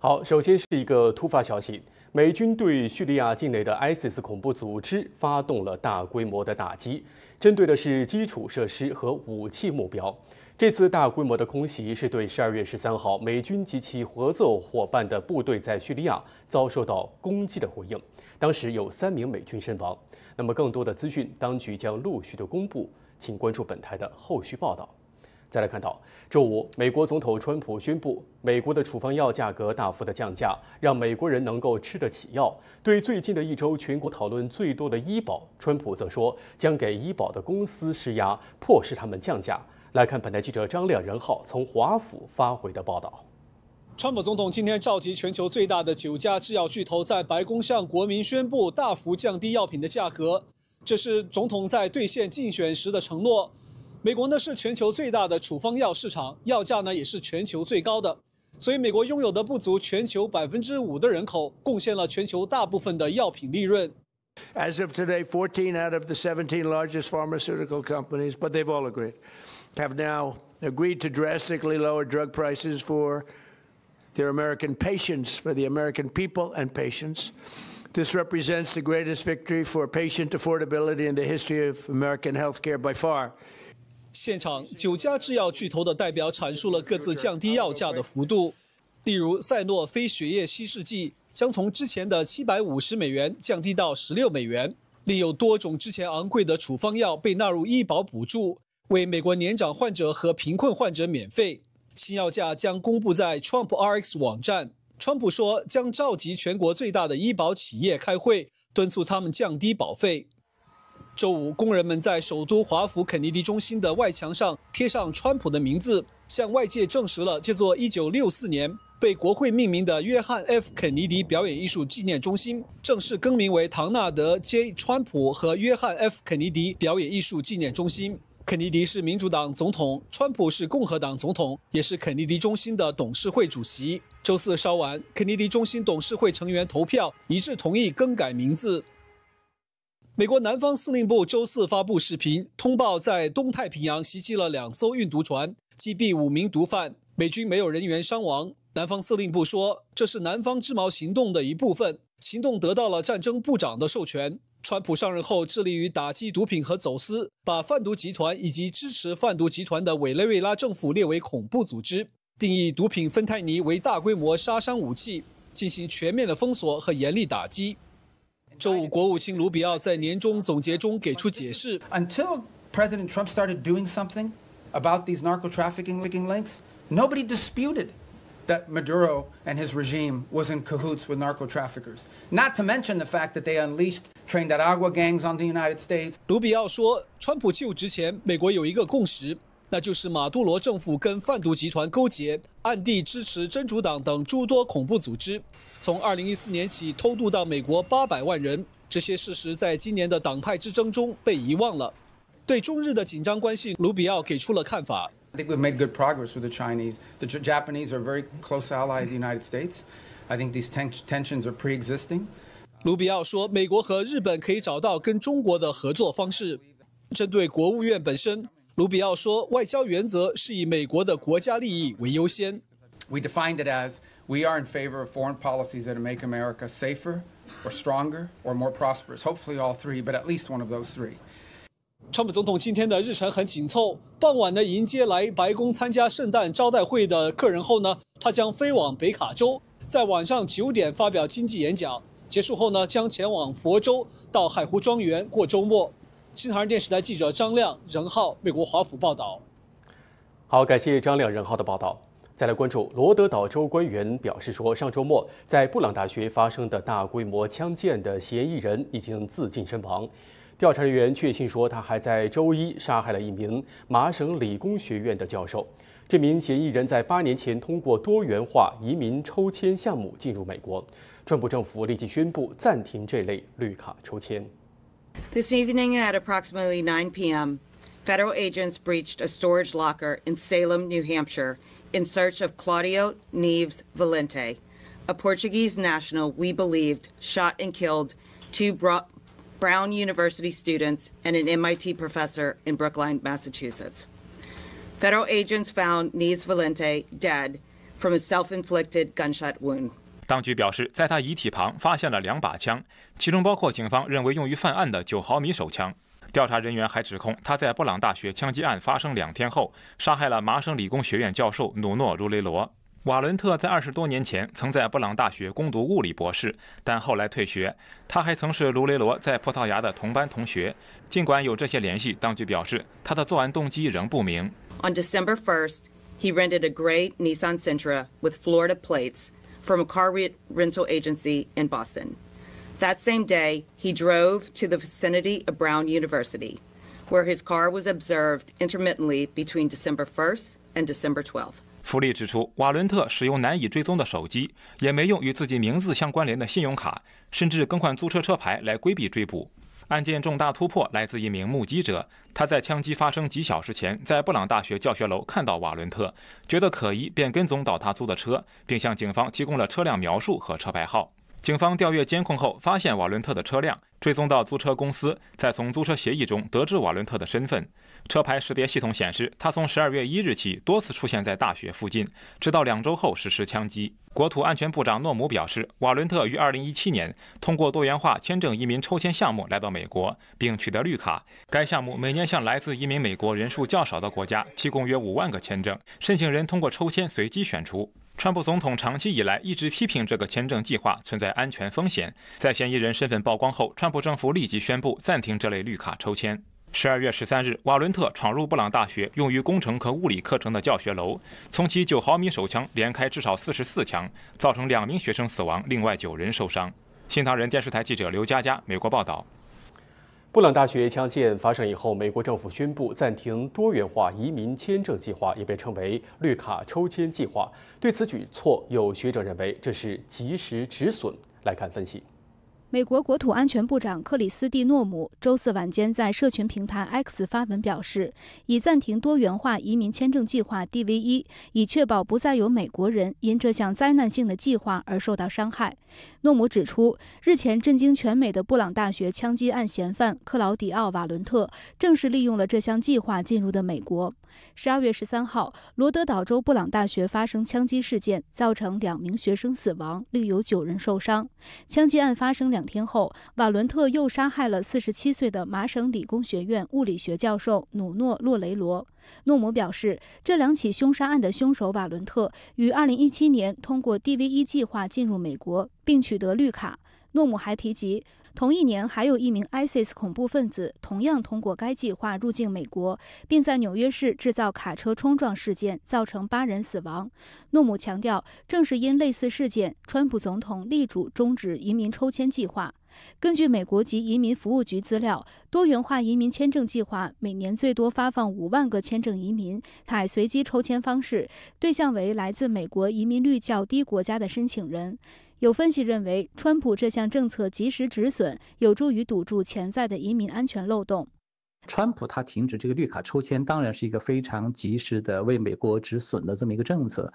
好，首先是一个突发消息，美军对叙利亚境内的 ISIS 恐怖组织发动了大规模的打击，针对的是基础设施和武器目标。这次大规模的空袭是对12月13号美军及其合作伙伴的部队在叙利亚遭受到攻击的回应。当时有3名美军身亡。那么更多的资讯，当局将陆续的公布，请关注本台的后续报道。再来看到，周五，美国总统川普宣布，美国的处方药价格大幅的降价，让美国人能够吃得起药。对最近的一周全国讨论最多的医保，川普则说将给医保的公司施压，迫使他们降价。来看本台记者张亮、任浩从华府发回的报道。川普总统今天召集全球最大的9家制药巨头，在白宫向国民宣布大幅降低药品的价格，这是总统在兑现竞选时的承诺。美国呢是全球最大的处方药市场，药价呢也是全球最高的，所以美国拥有的不足全球5%的人口，贡献了全球大部分的药品利润。As of today, 14 out of the 17 largest pharmaceutical companies, but they've all agreed, have now agreed to drastically lower drug prices for their American patients, for the American people and patients. This represents the greatest victory for patient affordability in the history of American healthcare by far. 现场9家制药巨头的代表阐述了各自降低药价的幅度，例如赛诺非血液稀释剂将从之前的$750降低到$16，另有多种之前昂贵的处方药被纳入医保补助，为美国年长患者和贫困患者免费。新药价将公布在 TrumpRx 网站。川普说将召集全国最大的医保企业开会，敦促他们降低保费。周五，工人们在首都华府肯尼迪中心的外墙上贴上川普的名字，向外界证实了这座1964年被国会命名的约翰 F. 肯尼迪表演艺术纪念中心正式更名为唐纳德 ·J. 川普和约翰 F. 肯尼迪表演艺术纪念中心。肯尼迪是民主党总统，川普是共和党总统，也是肯尼迪中心的董事会主席。周四稍晚，肯尼迪中心董事会成员投票一致同意更改名字。美国南方司令部周四发布视频，通报在东太平洋袭击了2艘运毒船，击毙5名毒贩，美军没有人员伤亡。南方司令部说，这是南方织毛行动的一部分，行动得到了战争部长的授权。川普上任后致力于打击毒品和走私，把贩毒集团以及支持贩毒集团的委内瑞拉政府列为恐怖组织，定义毒品芬太尼为大规模杀伤武器，进行全面的封锁和严厉打击。周五，国务卿卢比奥在年终总结中给出解释。Until President Trump started doing something about these narco-trafficking links, nobody disputed that Maduro and his regime was in cahoots with narco-traffickers. Not to mention the fact that they unleashed Trinidad gangs on the United States. 卢比奥说，川普就职前，美国有一个共识，那就是马杜罗政府跟贩毒集团勾结，暗地支持真主党等诸多恐怖组织。从2014年起偷渡到美国800万人，这些事实在今年的党派之争中被遗忘了。对中日的紧张关系，卢比奥给出了看法。I think we've made good progress with the Chinese. The Japanese are a very close ally of the United States. I think these tensions are pre-existing. 卢比奥说，美国和日本可以找到跟中国的合作方式。针对国务院本身，卢比奥说，外交原则是以美国的国家利益为优先。We defined it as we are in favor of foreign policies that make America safer, or stronger, or more prosperous. Hopefully all three, but at least one of those three. 川普总统今天的日程很紧凑，傍晚呢迎接来白宫参加圣诞招待会的客人后呢，他将飞往北卡州，在晚上9点发表经济演讲。结束后呢，将前往佛州到海湖庄园过周末。新唐人电视台记者张亮、任浩，美国华府报道。好，感谢张亮、任浩的报道。再来关注罗德岛州官员表示说，上周末在布朗大学发生的大规模枪击案的嫌疑人已经自尽身亡。调查人员确信说，他还在周一杀害了一名麻省理工学院的教授。这名嫌疑人在8年前通过多元化移民抽签项目进入美国。川普政府立即宣布暂停这类绿卡抽签。This evening at approximately 9 p.m., federal agents breached a storage locker in Salem, New Hampshire, in search of Claudio Neves Valente, a Portuguese national we believed shot and killed 2 Brown University students and an MIT professor in Brookline, Massachusetts. Federal agents found Neves Valente dead from a self-inflicted gunshot wound. 当局表示，在他遗体旁发现了2把枪，其中包括警方认为用于犯案的9毫米手枪。调查人员还指控他在布朗大学枪击案发生2天后，杀害了麻省理工学院教授努诺·卢雷罗。瓦伦特在20多年前曾在布朗大学攻读物理博士，但后来退学。他还曾是卢雷罗在葡萄牙的同班同学。尽管有这些联系，当局表示他的作案动机仍不明。On December 1st, he rented a gray Nissan Sentra with Florida plates from a car rental agency in Boston. That same day, he drove to the vicinity of Brown University, where his car was observed intermittently between December 1st and December 12th. 福利指出，瓦伦特使用难以追踪的手机，也没用与自己名字相关联的信用卡，甚至更换租车车牌来规避追捕。案件重大突破来自一名目击者，他在枪击发生几小时前，在布朗大学教学楼看到瓦伦特，觉得可疑，便跟踪到他租的车，并向警方提供了车辆描述和车牌号。警方调阅监控后，发现瓦伦特的车辆，追踪到租车公司，再从租车协议中得知瓦伦特的身份。车牌识别系统显示，他从12月1日起多次出现在大学附近，直到2周后实施枪击。国土安全部长诺姆表示，瓦伦特于2017年通过多元化签证移民抽签项目来到美国，并取得绿卡。该项目每年向来自移民美国人数较少的国家提供约5万个签证，申请人通过抽签随机选出。川普总统长期以来一直批评这个签证计划存在安全风险。在嫌疑人身份曝光后，川普政府立即宣布暂停这类绿卡抽签。12月13日，瓦伦特闯入布朗大学用于工程和物理课程的教学楼，从其9毫米手枪连开至少44枪，造成2名学生死亡，另外9人受伤。新唐人电视台记者刘佳佳，美国报道。布朗大学枪击案发生以后，美国政府宣布暂停多元化移民签证计划，也被称为绿卡抽签计划。对此举措，有学者认为这是及时止损。来看分析。美国国土安全部长克里斯蒂诺姆周四晚间在社群平台 X 发文表示，已暂停多元化移民签证计划 DV1， 以确保不再有美国人因这项灾难性的计划而受到伤害。诺姆指出，日前震惊全美的布朗大学枪击案嫌犯克劳迪奥·瓦伦特正是利用了这项计划进入的美国。12月13号，罗德岛州布朗大学发生枪击事件，造成2名学生死亡，另有9人受伤。枪击案发生2天后，瓦伦特又杀害了47岁的麻省理工学院物理学教授努诺·洛雷罗。诺姆表示，这2起凶杀案的凶手瓦伦特于2017年通过 DV1 计划进入美国，并取得绿卡。诺姆还提及，同一年还有一名 ISIS 恐怖分子同样通过该计划入境美国，并在纽约市制造卡车冲撞事件，造成8人死亡。诺姆强调，正是因类似事件，川普总统力主终止移民抽签计划。根据美国籍移民服务局资料，多元化移民签证计划每年最多发放5万个签证移民，采随机抽签方式，对象为来自美国移民率较低国家的申请人。有分析认为，川普这项政策及时止损，有助于堵住潜在的移民安全漏洞。川普他停止这个绿卡抽签，当然是一个非常及时的为美国止损的这么一个政策。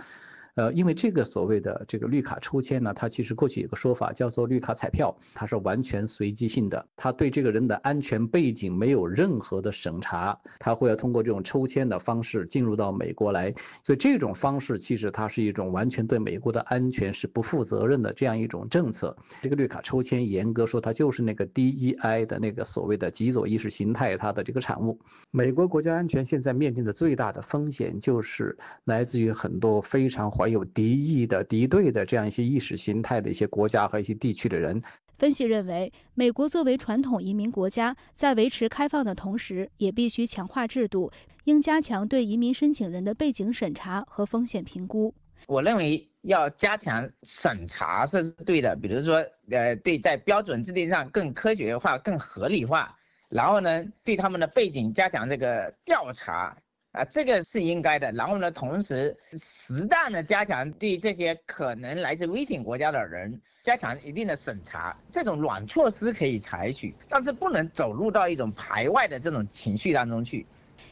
因为这个所谓的这个绿卡抽签呢，它其实过去有个说法叫做绿卡彩票，它是完全随机性的，它对这个人的安全背景没有任何的审查，他会要通过这种抽签的方式进入到美国来，所以这种方式其实它是一种完全对美国的安全是不负责任的这样一种政策。这个绿卡抽签严格说它就是那个 DEI 的那个所谓的极左意识形态它的这个产物。美国国家安全现在面临的最大的风险就是来自于很多非常怀有敌意的敌对的这样一些意识形态的一些国家和一些地区的人。分析认为，美国作为传统移民国家，在维持开放的同时，也必须强化制度，应加强对移民申请人的背景审查和风险评估。我认为要加强审查是对的，比如说对在标准制定上更科学化、更合理化，然后呢，对他们的背景加强这个调查。这个是应该的。然后呢，同时适当的加强对这些可能来自危险国家的人加强一定的审查，这种软措施可以采取，但是不能走入到一种排外的这种情绪当中去。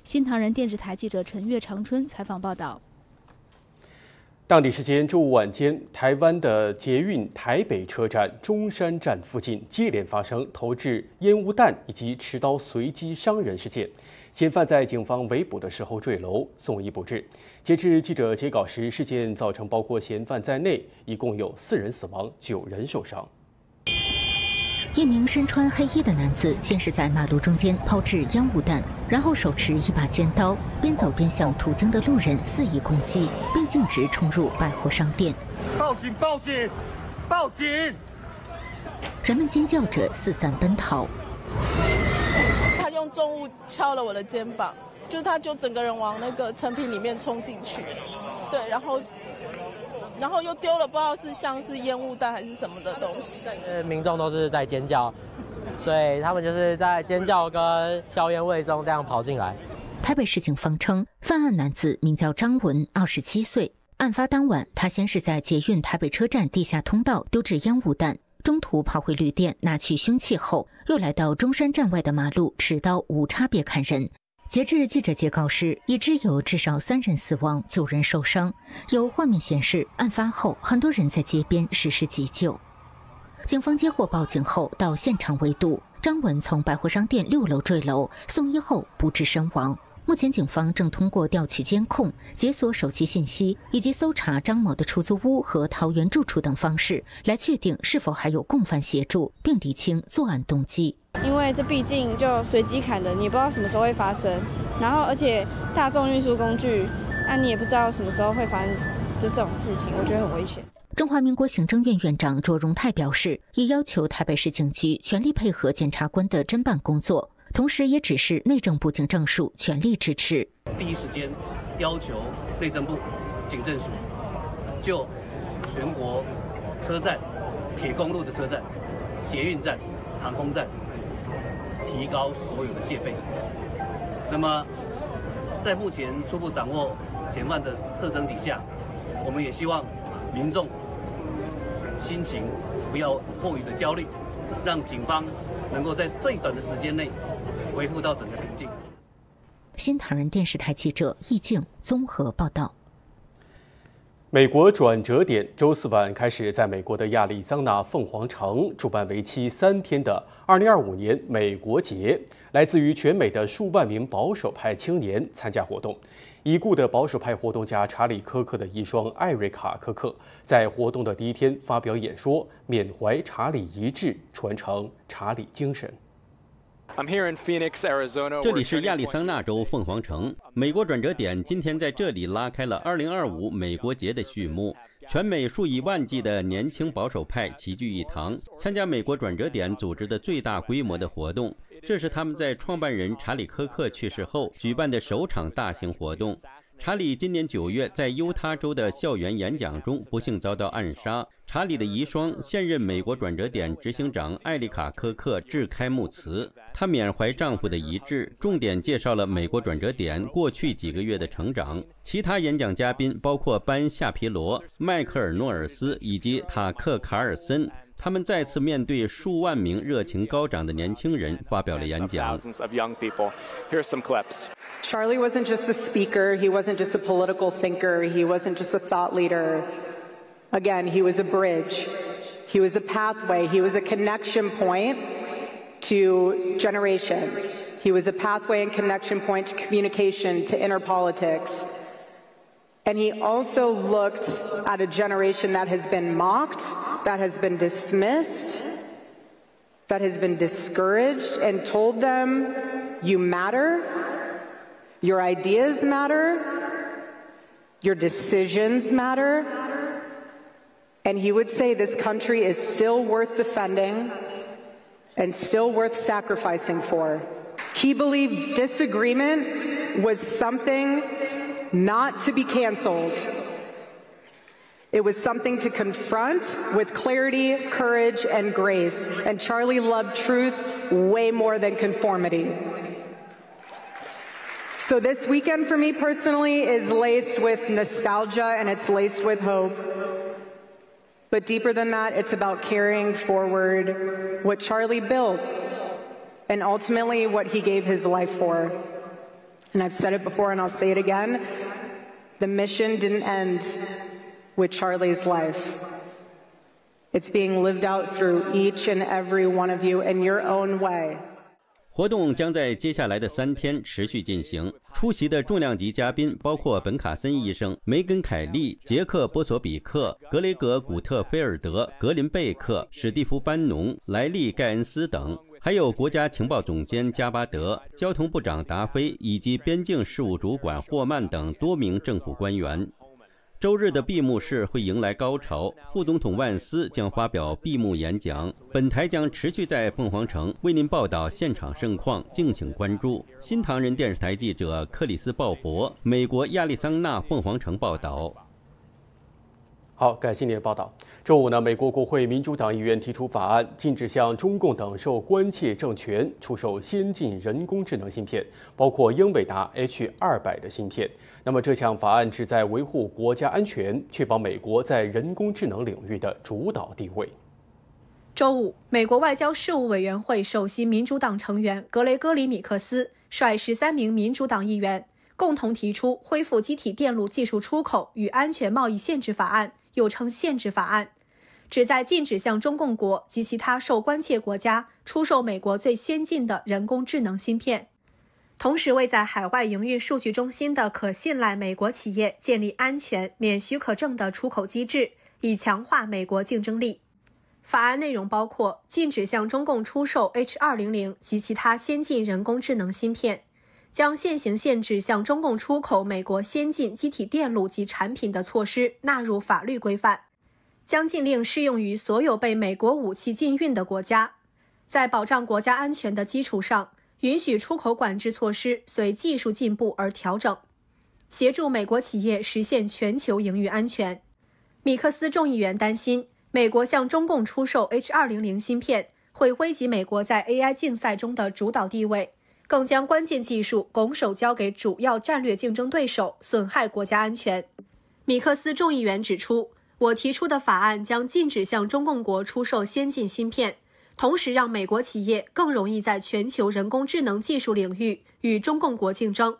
新唐人电视台记者陈月长春采访报道。当地时间周五晚间，台湾的捷运台北车站中山站附近接连发生投掷烟雾弹以及持刀随机伤人事件。嫌犯在警方围捕的时候坠楼，送医不治。截至记者截稿时，事件造成包括嫌犯在内，一共有4人死亡，9人受伤。一名身穿黑衣的男子先是在马路中间抛掷烟雾弹，然后手持一把尖刀，边走边向途经的路人肆意攻击，并径直冲入百货商店。报警！报警！报警！人们尖叫着四散奔逃。他用重物敲了我的肩膀，他就整个人往那个成品里面冲进去，对，然后又丢了不知道是像是烟雾弹还是什么的东西。民众都是在尖叫，所以他们就是在尖叫跟硝烟味中这样跑进来。台北市警方称，犯案男子名叫张文，27岁。案发当晚，他先是在捷运台北车站地下通道丢掷烟雾弹，中途跑回旅店拿取凶器后，又来到中山站外的马路持刀无差别砍人。截至记者截稿时，已知有至少3人死亡，9人受伤。有画面显示，案发后很多人在街边实施急救。警方接获报警后到现场围堵，张文从百货商店6楼坠楼，送医后不治身亡。目前警方正通过调取监控、解锁手机信息以及搜查张某的出租屋和桃园住处等方式，来确定是否还有共犯协助，并厘清作案动机。因为这毕竟就随机砍人，你不知道什么时候会发生，然后而且大众运输工具，你也不知道什么时候会发生就这种事情，我觉得很危险。中华民国行政院院长卓荣泰表示，也要求台北市警局全力配合检察官的侦办工作，同时也指示内政部警政署全力支持。第一时间要求内政部警政署就全国车站、铁公路的车站、捷运站、航空站提高所有的戒备。那么，在目前初步掌握嫌犯的特征底下，我们也希望民众心情不要过于的焦虑，让警方能够在最短的时间内恢复到整个平静。新唐人电视台记者易静综合报道。美国转折点周4晚开始在美国的亚利桑那凤凰城主办为期3天的2025年美国节，来自于全美的数万名保守派青年参加活动。已故的保守派活动家查理·科克的遗孀艾瑞卡·科克在活动的第一天发表演说，缅怀查理遗志，传承查理精神。这里是亚利桑那州凤凰城，美国转折点今天在这里拉开了2025美国节的序幕。全美数以万计的年轻保守派齐聚一堂，参加美国转折点组织的最大规模的活动。这是他们在创办人查理·科克去世后举办的首场大型活动。查理今年9月在犹他州的校园演讲中不幸遭到暗杀。查理的遗孀、现任美国转折点执行长艾丽卡·科克致开幕词，她缅怀丈夫的遗志，重点介绍了美国转折点过去几个月的成长。其他演讲嘉宾包括班·夏皮罗、迈克尔·诺尔斯以及塔克·卡尔森。他们再次面对数万名热情高涨的年轻人发表了演讲。Charlie wasn't just a speaker, he wasn't just a political thinker, he wasn't just a thought leader. Again, he was a bridge, he was a pathway, he was a connection point to generations. He was a pathway and connection point to communication, to inner politics. And he also looked at a generation that has been mocked, that has been dismissed, that has been discouraged, and told them, you matter, your ideas matter, your decisions matter. And he would say this country is still worth defending and still worth sacrificing for. He believed disagreement was something not to be canceled. It was something to confront with clarity, courage, and grace. And Charlie loved truth way more than conformity. So this weekend for me personally is laced with nostalgia and it's laced with hope. But deeper than that, it's about carrying forward what Charlie built and ultimately what he gave his life for. And I've said it before and I'll say it again, the mission didn't end with Charlie's life. It's being lived out through each and every one of you in your own way. 活动将在接下来的3天持续进行。出席的重量级嘉宾包括本·卡森医生、梅根·凯利、杰克·波索比克、格雷格·古特菲尔德、格林贝克、史蒂夫·班农、莱利·盖恩斯等，还有国家情报总监加巴德、交通部长达菲以及边境事务主管霍曼等多名政府官员。周日的闭幕式会迎来高潮，副总统万斯将发表闭幕演讲。本台将持续在凤凰城为您报道现场盛况，敬请关注。新唐人电视台记者克里斯·鲍勃，美国亚利桑那凤凰城报道。好，感谢您的报道。周五呢，美国国会民主党议员提出法案，禁止向中共等受关切政权出售先进人工智能芯片，包括英伟达 H200的芯片。那么这项法案旨在维护国家安全，确保美国在人工智能领域的主导地位。周五，美国外交事务委员会首席民主党成员格雷戈里·米克斯率13名民主党议员共同提出恢复机体电路技术出口与安全贸易限制法案，又称限制法案，旨在禁止向中共国及其他受关切国家出售美国最先进的人工智能芯片，同时为在海外营运数据中心的可信赖美国企业建立安全、免许可证的出口机制，以强化美国竞争力。法案内容包括禁止向中共出售 H200 及其他先进人工智能芯片，将现行限制向中共出口美国先进机体电路及产品的措施纳入法律规范，将禁令适用于所有被美国武器禁运的国家，在保障国家安全的基础上，允许出口管制措施随技术进步而调整，协助美国企业实现全球营运安全。米克斯众议员担心，美国向中共出售 H200 芯片会危及美国在 AI 竞赛中的主导地位，更将关键技术拱手交给主要战略竞争对手，损害国家安全。米克斯众议员指出，我提出的法案将禁止向中共国出售先进芯片，同时让美国企业更容易在全球人工智能技术领域与中共国竞争。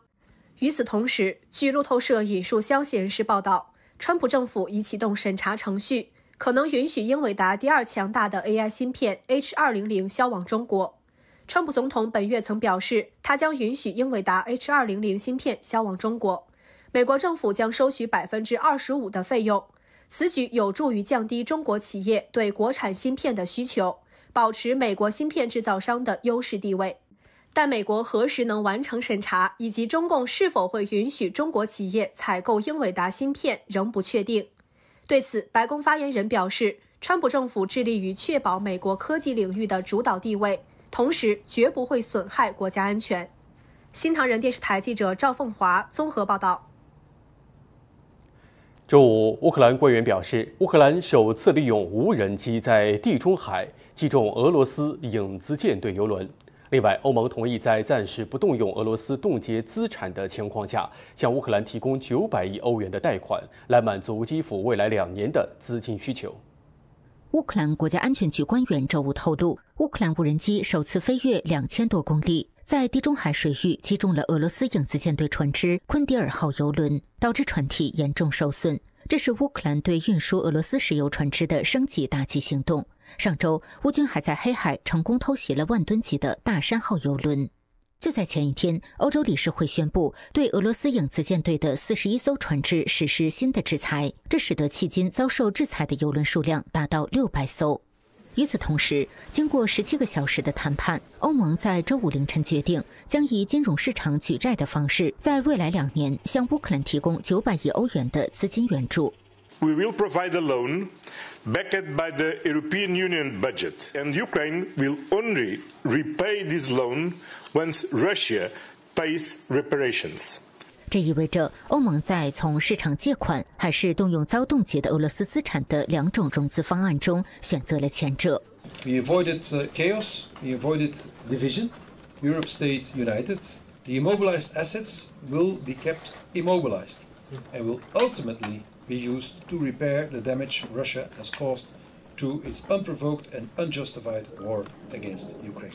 与此同时，据路透社引述消息人士报道，川普政府已启动审查程序，可能允许英伟达第2强大的 AI 芯片 H200 销往中国。川普总统本月曾表示，他将允许英伟达 H200 芯片销往中国，美国政府将收取 25% 的费用。此举有助于降低中国企业对国产芯片的需求，保持美国芯片制造商的优势地位。但美国何时能完成审查，以及中共是否会允许中国企业采购英伟达芯片仍不确定。对此，白宫发言人表示，川普政府致力于确保美国科技领域的主导地位，同时绝不会损害国家安全。新唐人电视台记者赵凤华综合报道。周五，乌克兰官员表示，乌克兰首次利用无人机在地中海击中俄罗斯影子舰队油轮。另外，欧盟同意在暂时不动用俄罗斯冻结资产的情况下，向乌克兰提供900亿欧元的贷款，来满足基辅未来2年的资金需求。乌克兰国家安全局官员周五透露，乌克兰无人机首次飞越2000多公里，在地中海水域击中了俄罗斯影子舰队船只昆迪尔号油轮，导致船体严重受损。这是乌克兰对运输俄罗斯石油船只的升级打击行动。上周，乌军还在黑海成功偷袭了10000吨级的大山号油轮。就在前一天，欧洲理事会宣布对俄罗斯影子舰队的41艘船只实施新的制裁，这使得迄今遭受制裁的油轮数量达到600艘。与此同时，经过17个小时的谈判，欧盟在周五凌晨决定将以金融市场举债的方式，在未来2年向乌克兰提供900亿欧元的资金援助。We will provide a loan backed by the European Union budget, and Ukraine will only repay this loan once Russia pays reparations. 这意味着欧盟在从市场借款还是动用遭冻结的俄罗斯资产的2种融资方案中选择了前者。We avoided chaos. We avoided division. Europe stayed united. The immobilized assets will be kept immobilized and will ultimately be used to repair the damage Russia has caused to its unprovoked and unjustified war against Ukraine.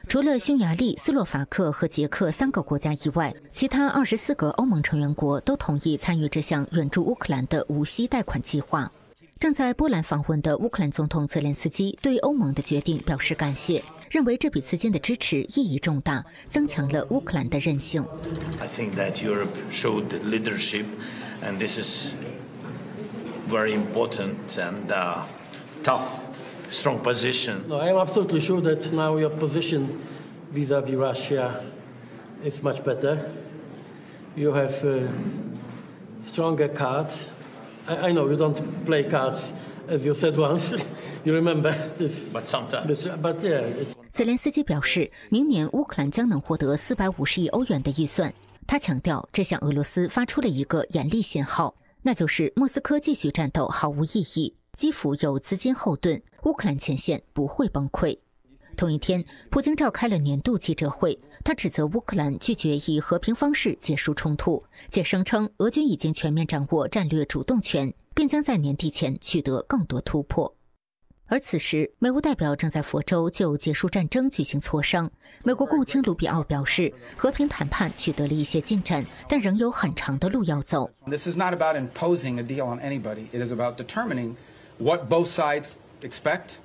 除了匈牙利、斯洛伐克和捷克3个国家以外，其他24个欧盟成员国都同意参与这项援助乌克兰的无息贷款计划。正在波兰访问的乌克兰总统泽连斯基对欧盟的决定表示感谢，认为这笔资金的支持意义重大，增强了乌克兰的韧性。I think that Europe showed leadership, and this is very important and tough, strong position. No, I am absolutely sure that now your position vis-à-vis Russia is much better. You have stronger cards. I know you don't play cards, as you said once. You remember this? But sometimes. But yeah. 泽连斯基表示，明年乌克兰将能获得450亿欧元的预算。他强调，这向俄罗斯发出了一个严厉信号，那就是莫斯科继续战斗毫无意义，基辅有资金后盾，乌克兰前线不会崩溃。同一天，普京召开了年度记者会，他指责乌克兰拒绝以和平方式结束冲突，且声称俄军已经全面掌握战略主动权，并将在年底前取得更多突破。而此时，美乌代表正在佛州就结束战争举行磋商。美国国务卿卢比奥表示，和平谈判取得了一些进展，但仍有很长的路要走。This is not about imposing a deal on anybody. It is about determining what both sides expect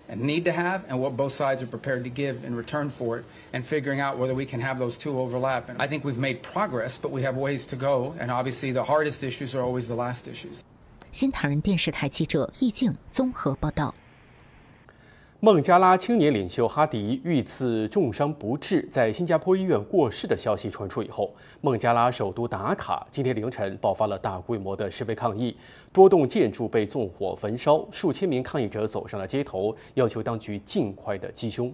and need to have, and what both sides are prepared to give in return for it, and figuring out whether we can have those two overlap. And I think we've made progress, but we have ways to go, and obviously the hardest issues are always the last issues. 新唐人电视台记者易静综合报道。孟加拉青年领袖哈迪遇刺重伤不治，在新加坡医院过世的消息传出以后，孟加拉首都达卡今天凌晨爆发了大规模的示威抗议，多栋建筑被纵火焚烧，数千名抗议者走上了街头，要求当局尽快的击凶。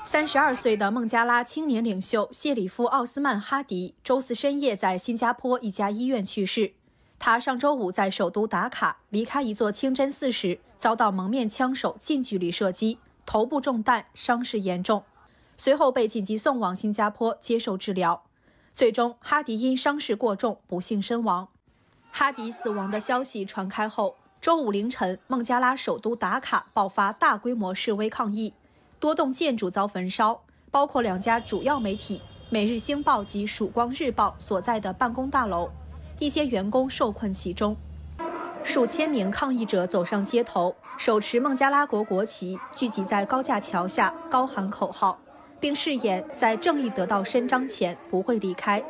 32岁的孟加拉青年领袖谢里夫·奥斯曼·哈迪周四深夜在新加坡一家医院去世。他上周五在首都达卡离开一座清真寺时，遭到蒙面枪手近距离射击，头部中弹，伤势严重。随后被紧急送往新加坡接受治疗。最终，哈迪因伤势过重不幸身亡。哈迪死亡的消息传开后，周五凌晨，孟加拉首都达卡爆发大规模示威抗议，多栋建筑遭焚烧，包括2家主要媒体《每日星报》及《曙光日报》所在的办公大楼。一些员工受困其中，数千名抗议者走上街头，手持孟加拉国国旗，聚集在高架桥下，高喊口号，并誓言在正义得到伸张前不会离开。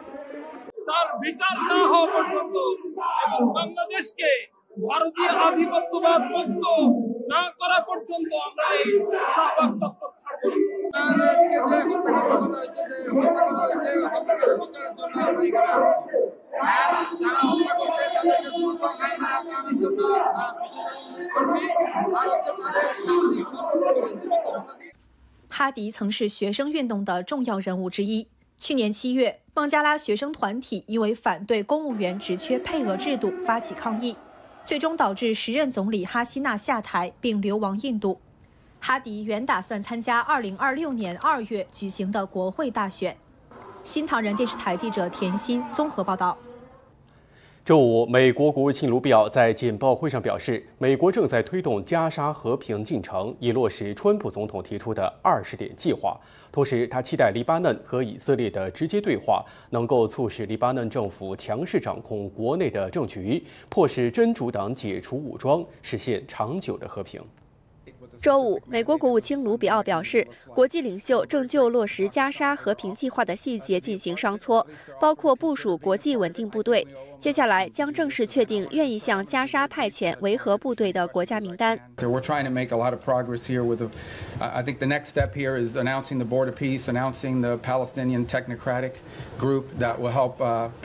哈迪曾是学生运动的重要人物之一。去年7月，孟加拉学生团体因为反对公务员职缺配额制度发起抗议，最终导致时任总理哈希纳下台并流亡印度。哈迪原打算参加2026年2月举行的国会大选。新唐人电视台记者田心综合报道。周五，美国国务卿卢比奥在简报会上表示，美国正在推动加沙和平进程，以落实川普总统提出的20点计划。同时，他期待黎巴嫩和以色列的直接对话能够促使黎巴嫩政府强势掌控国内的政局，迫使真主党解除武装，实现长久的和平。周五，美国国务卿卢比奥表示，国际领袖正就落实加沙和平计划的细节进行商磋，包括部署国际稳定部队。接下来将正式确定愿意向加沙派遣维和部队的国家名单。We're trying to make a lot of progress here with I think the next step here is announcing the board of peace, announcing the Palestinian technocratic group that will help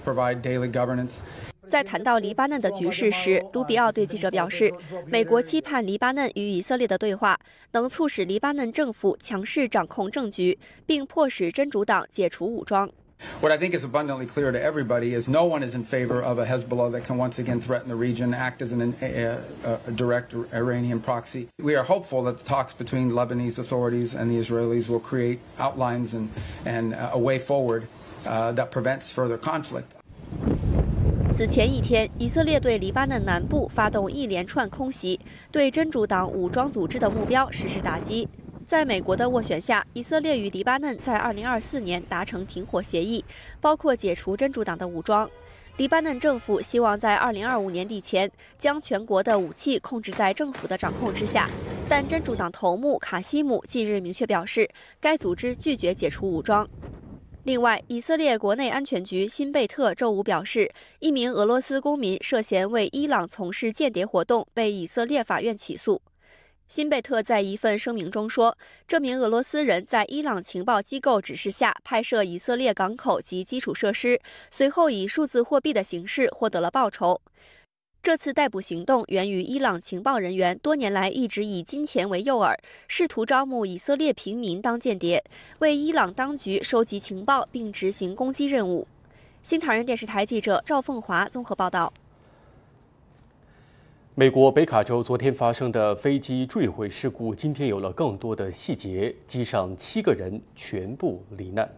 provide daily governance. 在谈到黎巴嫩的局势时，卢比奥对记者表示，美国期盼黎巴嫩与以色列的对话能促使黎巴嫩政府强势掌控政局，并迫使真主党解除武装。What I think is abundantly clear to everybody is no one is in favor of a Hezbollah that can once again threaten the region, act as a direct Iranian proxy. We are hopeful that the talks between Lebanese authorities and the Israelis will create outlines and a way forward that prevents further conflict. 此前一天，以色列对黎巴嫩南部发动一连串空袭，对真主党武装组织的目标实施打击。在美国的斡旋下，以色列与黎巴嫩在2024年达成停火协议，包括解除真主党的武装。黎巴嫩政府希望在2025年底前将全国的武器控制在政府的掌控之下，但真主党头目卡西姆近日明确表示，该组织拒绝解除武装。另外，以色列国内安全局辛贝特周五表示，一名俄罗斯公民涉嫌为伊朗从事间谍活动，被以色列法院起诉。辛贝特在一份声明中说，这名俄罗斯人在伊朗情报机构指示下拍摄以色列港口及基础设施，随后以数字货币的形式获得了报酬。这次逮捕行动源于伊朗情报人员多年来一直以金钱为诱饵，试图招募以色列平民当间谍，为伊朗当局收集情报并执行攻击任务。新唐人电视台记者赵凤华综合报道。美国北卡州昨天发生的飞机坠毁事故，今天有了更多的细节，机上7个人全部罹难。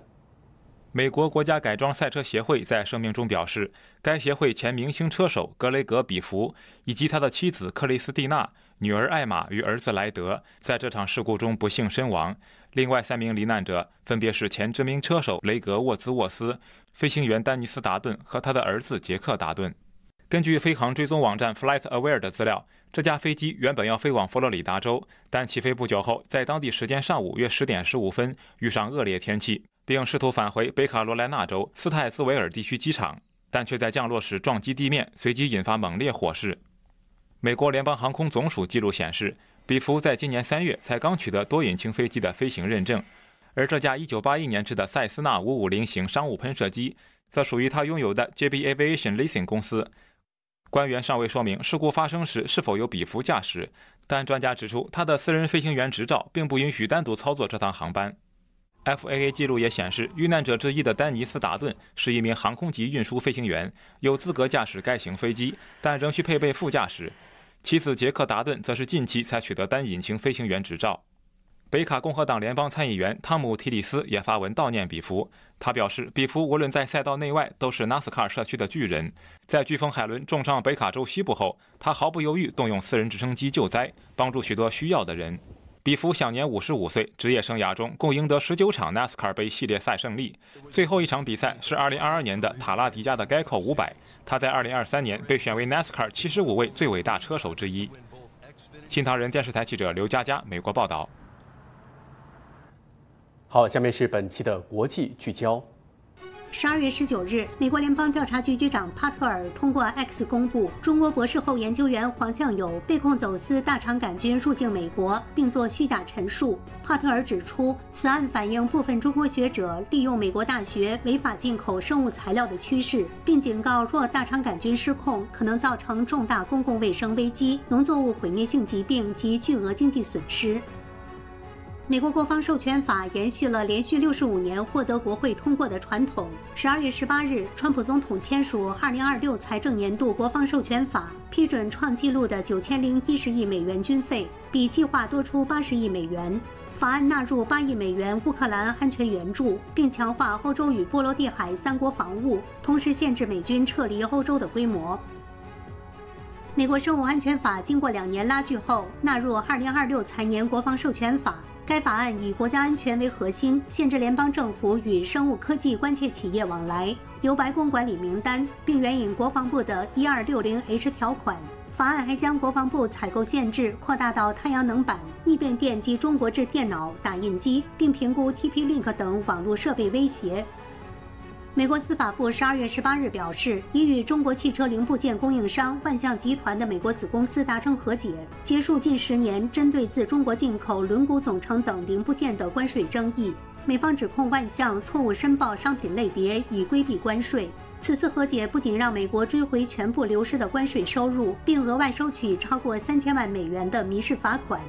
美国国家改装赛车协会在声明中表示，该协会前明星车手格雷格·比弗以及他的妻子克里斯蒂娜、女儿艾玛与儿子莱德在这场事故中不幸身亡。另外3名罹难者分别是前知名车手雷格·沃兹沃斯、飞行员丹尼斯·达顿和他的儿子杰克·达顿。根据飞航追踪网站 FlightAware 的资料，这架飞机原本要飞往佛罗里达州，但起飞不久后，在当地时间上午约10点15分遇上恶劣天气，并试图返回北卡罗来纳州斯泰兹维尔地区机场，但却在降落时撞击地面，随即引发猛烈火势。美国联邦航空总署记录显示，比弗在今年3月才刚取得多引擎飞机的飞行认证，而这架1981年制的塞斯纳550型商务喷射机则属于他拥有的 JB Aviation Leasing 公司。官员尚未说明事故发生时是否由比弗驾驶，但专家指出，他的私人飞行员执照并不允许单独操作这趟航班。FAA 记录也显示，遇难者之一的丹尼斯·达顿是一名航空级运输飞行员，有资格驾驶该型飞机，但仍需配备副驾驶。其次，杰克·达顿则是近期才取得单引擎飞行员执照。北卡共和党联邦参议员汤姆·提里斯也发文悼念比弗。他表示，比弗无论在赛道内外都是 NASCAR 社区的巨人。在飓风海伦重创北卡州西部后，他毫不犹豫动用私人直升机救灾，帮助许多需要的人。比弗享年55岁，职业生涯中共赢得19场 NASCAR 杯系列赛胜利。最后一场比赛是2022年的塔拉迪加的 Geico 500。他在2023年被选为 NASCAR 75位最伟大车手之一。新唐人电视台记者刘佳佳美国报道。好，下面是本期的国际聚焦。12月19日，美国联邦调查局局长帕特尔通过 X 公布，中国博士后研究员黄向友被控走私大肠杆菌入境美国，并做虚假陈述。帕特尔指出，此案反映部分中国学者利用美国大学违法进口生物材料的趋势，并警告，若大肠杆菌失控，可能造成重大公共卫生危机、农作物毁灭性疾病及巨额经济损失。美国国防授权法延续了连续65年获得国会通过的传统。12月18日，川普总统签署2026财政年度国防授权法，批准创纪录的9010亿美元军费，比计划多出80亿美元。法案纳入8亿美元乌克兰安全援助，并强化欧洲与波罗的海3国防务，同时限制美军撤离欧洲的规模。美国生物安全法经过2年拉锯后，纳入2026财年国防授权法。该法案以国家安全为核心，限制联邦政府与生物科技关切企业往来，由白宫管理名单，并援引国防部的1260H 条款。法案还将国防部采购限制扩大到太阳能板、逆变电及中国制电脑、打印机，并评估 TP-Link 等网络设备威胁。美国司法部12月18日表示，已与中国汽车零部件供应商万象集团的美国子公司达成和解，结束近10年针对自中国进口轮毂总成等零部件的关税争议。美方指控万象错误申报商品类别，以规避关税。此次和解不仅让美国追回全部流失的关税收入，并额外收取超过3000万美元的民事罚款。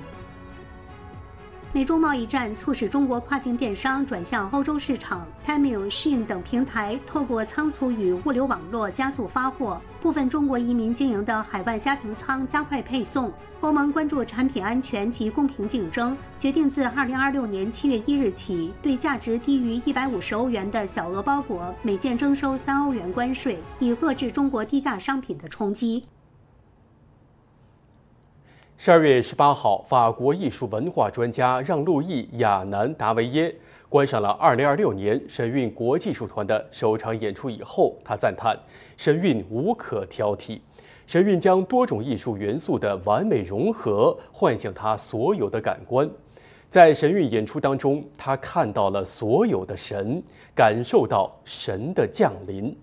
美中贸易战促使中国跨境电商转向欧洲市场 ，Temu、Shein 等平台透过仓储与物流网络加速发货，部分中国移民经营的海外家庭仓加快配送。欧盟关注产品安全及公平竞争，决定自2026年7月1日起，对价值低于150欧元的小额包裹每件征收3欧元关税，以遏制中国低价商品的冲击。12月18号，法国艺术文化专家让·路易·亚南·达维耶观赏了2026年神韵国际艺术团的首场演出以后，他赞叹神韵无可挑剔，神韵将多种艺术元素的完美融合唤醒他所有的感官。在神韵演出当中，他看到了所有的神，感受到神的降临。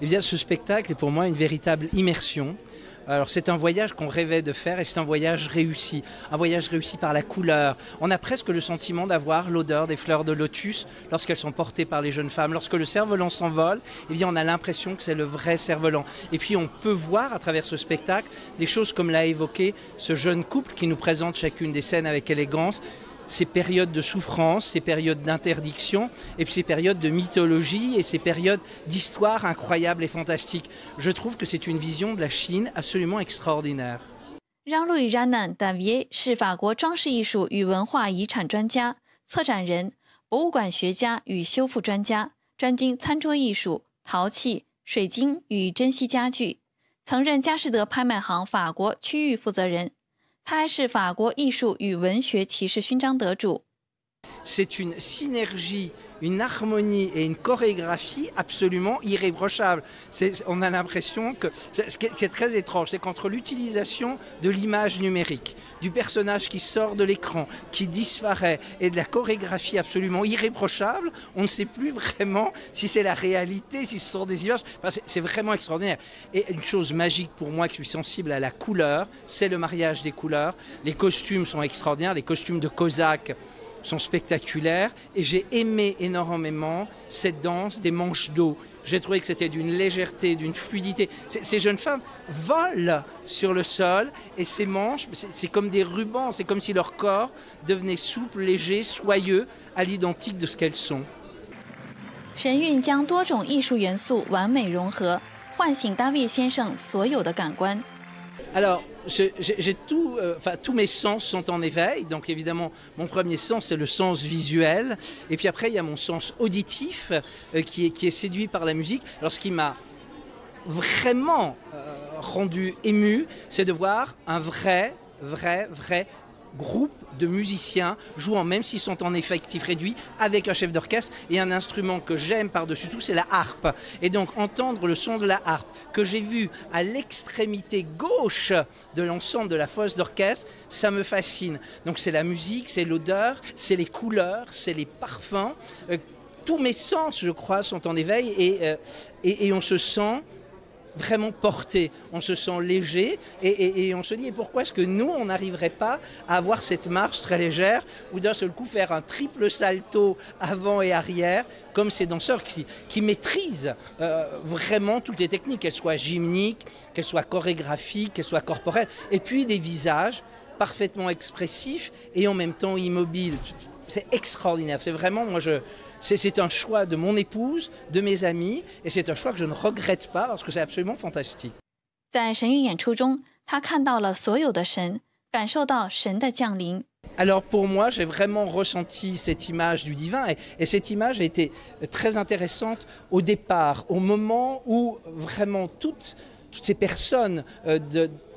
Eh bien, ce spectacle est pour moi une véritable immersion. Alors c'est un voyage qu'on rêvait de faire et c'est un voyage réussi par la couleur. On a presque le sentiment d'avoir l'odeur des fleurs de lotus lorsqu'elles sont portées par les jeunes femmes. Lorsque le cerf-volant s'envole, eh bien on a l'impression que c'est le vrai cerf-volant. Et puis on peut voir à travers ce spectacle des choses comme l'a évoqué ce jeune couple qui nous présente chacune des scènes avec élégance. Ces périodes de souffrance, ces périodes d'interdiction, et puis ces périodes de mythologie et ces périodes d'histoire incroyables et fantastiques. Je trouve que c'est une vision de la Chine absolument extraordinaire. 让·路易·让南·达维耶是法国装饰艺术与文化遗产专家、策展人、博物馆学家与修复专家，专精餐桌艺术、陶器、水晶与珍稀家具，曾任佳士得拍卖行法国区域负责人。他还是法国艺术与文学骑士勋章得主。C'est une synergie, une harmonie et une chorégraphie absolument irréprochable. On a l'impression que ce qui est très étrange, c'est qu'entre l'utilisation de l'image numérique, du personnage qui sort de l'écran, qui disparaît, et de la chorégraphie absolument irréprochable, on ne sait plus vraiment si c'est la réalité, si ce sont des images. Enfin, c'est vraiment extraordinaire. Et une chose magique pour moi, qui suis sensible à la couleur, c'est le mariage des couleurs. Les costumes sont extraordinaires, les costumes de Cosaque sont spectaculaires et j'ai aimé énormément cette danse des manches d'eau. J'ai trouvé que c'était d'une légèreté, d'une fluidité. Ces jeunes femmes volent sur le sol et ces manches, c'est comme des rubans, c'est comme si leur corps devenait souple, léger, soyeux, à l'identique de ce qu'elles sont. 神韵将多种艺术元素完美融合，唤醒大卫先生所有的感官。 Alors, tous mes sens sont en éveil. Donc évidemment, mon premier sens, c'est le sens visuel. Et puis après, il y a mon sens auditif qui est séduit par la musique. Alors ce qui m'a vraiment rendu ému, c'est de voir un vrai groupe de musiciens jouant, même s'ils sont en effectif réduit, avec un chef d'orchestre et un instrument que j'aime par-dessus tout, c'est la harpe. Et donc entendre le son de la harpe que j'ai vu à l'extrémité gauche de l'ensemble de la fosse d'orchestre, ça me fascine. Donc c'est la musique, c'est l'odeur, c'est les couleurs, c'est les parfums. Tous mes sens, je crois, sont en éveil et on se sent vraiment porté, on se sent léger et on se dit et pourquoi est-ce que nous on n'arriverait pas à avoir cette marche très légère ou d'un seul coup faire un triple salto avant et arrière comme ces danseurs qui maîtrisent vraiment toutes les techniques, qu'elles soient gymniques, qu'elles soient chorégraphiques, qu'elles soient corporelles et puis des visages parfaitement expressifs et en même temps immobiles. C'est extraordinaire, c'est vraiment c'est un choix de mon épouse, de mes amis, et c'est un choix que je ne regrette pas parce que c'est absolument fantastique. 在神韵演出中，他看到了所有的神，感受到神的降临。 Alors pour moi, j'ai vraiment ressenti cette image du divin et cette image a été très intéressante au départ, au moment où vraiment toutes ces personnes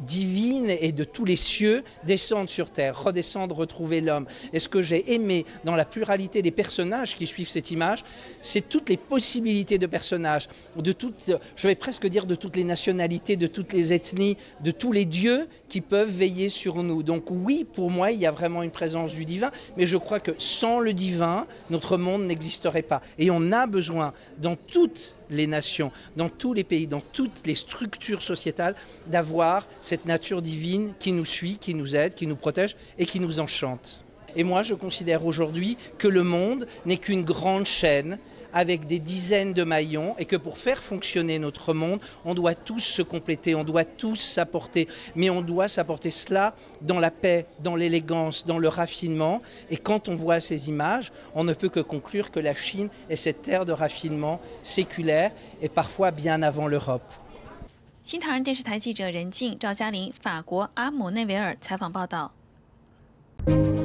divines et de tous les cieux descendent sur terre, redescendent, retrouver l'homme. Et ce que j'ai aimé dans la pluralité des personnages qui suivent cette image, c'est toutes les possibilités de personnages, je vais presque dire de toutes les nationalités, de toutes les ethnies, de tous les dieux qui peuvent veiller sur nous. Donc oui, pour moi, il y a vraiment une présence du divin, mais je crois que sans le divin, notre monde n'existerait pas. Et on a besoin, dans toutes les nations, dans tous les pays, dans toutes les structures sociétales, d'avoir cette nature divine qui nous suit, qui nous aide, qui nous protège et qui nous enchante. Et moi, je considère aujourd'hui que le monde n'est qu'une grande chaîne avec des dizaines de maillons et que pour faire fonctionner notre monde, on doit tous se compléter, on doit tous s'apporter, mais on doit s'apporter cela dans la paix, dans l'élégance, dans le raffinement. Et quand on voit ces images, on ne peut que conclure que la Chine est cette terre de raffinement séculaire et parfois bien avant l'Europe. 新唐人电视台记者任静、赵嘉玲，法国阿姆内维尔采访报道。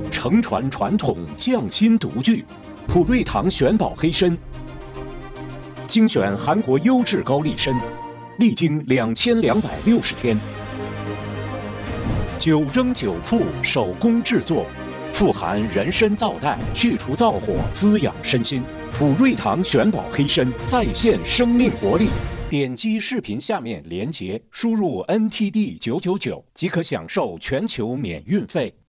承传传统，匠心独具，普瑞堂玄宝黑参，精选韩国优质高丽参，历经2260天， 9蒸9铺手工制作，富含人参皂苷，去除燥火，滋养身心。普瑞堂玄宝黑参再现生命活力。点击视频下面连结，输入 NTD999即可享受全球免运费。